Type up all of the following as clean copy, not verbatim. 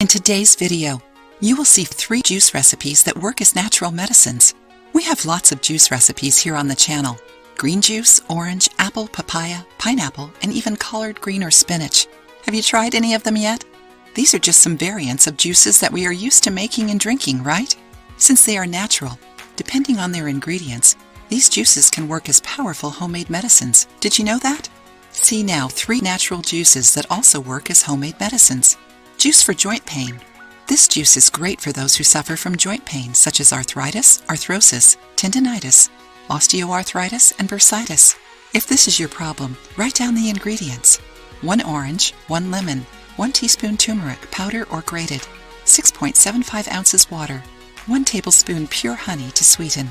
In today's video, you will see 3 juice recipes that work as natural medicines. We have lots of juice recipes here on the channel. Green juice, orange, apple, papaya, pineapple, and even collard green or spinach. Have you tried any of them yet? These are just some variants of juices that we are used to making and drinking, right? Since they are natural, depending on their ingredients, these juices can work as powerful homemade medicines. Did you know that? See now 3 natural juices that also work as homemade medicines. Juice for joint pain. This juice is great for those who suffer from joint pain such as arthritis, arthrosis, tendinitis, osteoarthritis, and bursitis. If this is your problem, write down the ingredients. 1 orange, 1 lemon, 1 teaspoon turmeric, powder or grated, 6.75 ounces water, 1 tablespoon pure honey to sweeten.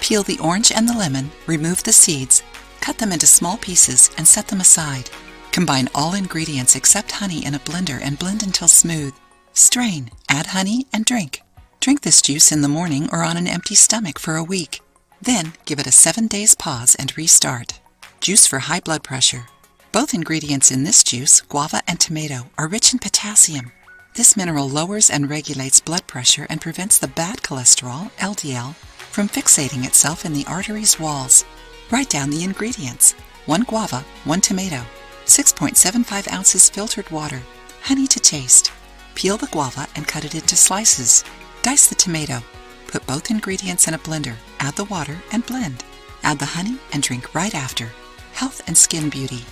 Peel the orange and the lemon, remove the seeds, cut them into small pieces and set them aside. Combine all ingredients except honey in a blender and blend until smooth. Strain, add honey, and drink. Drink this juice in the morning or on an empty stomach for a week. Then give it a 7 days pause and restart. Juice for high blood pressure. Both ingredients in this juice, guava and tomato, are rich in potassium. This mineral lowers and regulates blood pressure and prevents the bad cholesterol, LDL, from fixating itself in the arteries' walls. Write down the ingredients. 1 guava, 1 tomato, 6.75 ounces filtered water, honey to taste. Peel the guava and cut it into slices. Dice the tomato. Put both ingredients in a blender, add the water and blend. Add the honey and drink right after. Health and skin beauty.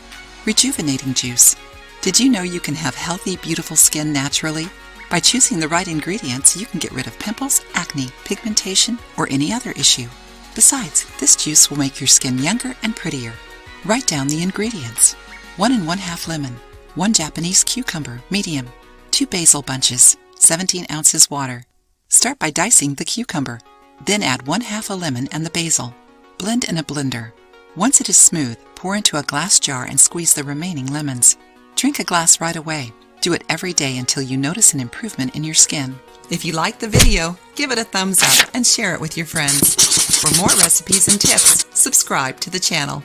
Rejuvenating juice. Did you know you can have healthy, beautiful skin naturally? By choosing the right ingredients, you can get rid of pimples, acne, pigmentation, or any other issue. Besides, this juice will make your skin younger and prettier. Write down the ingredients. 1 1/2 lemon, 1 Japanese cucumber, medium, 2 basil bunches, 17 ounces water. Start by dicing the cucumber. Then add 1/2 a lemon and the basil. Blend in a blender. Once it is smooth, pour into a glass jar and squeeze the remaining lemons. Drink a glass right away. Do it every day until you notice an improvement in your skin. If you liked the video, give it a thumbs up and share it with your friends. For more recipes and tips, subscribe to the channel.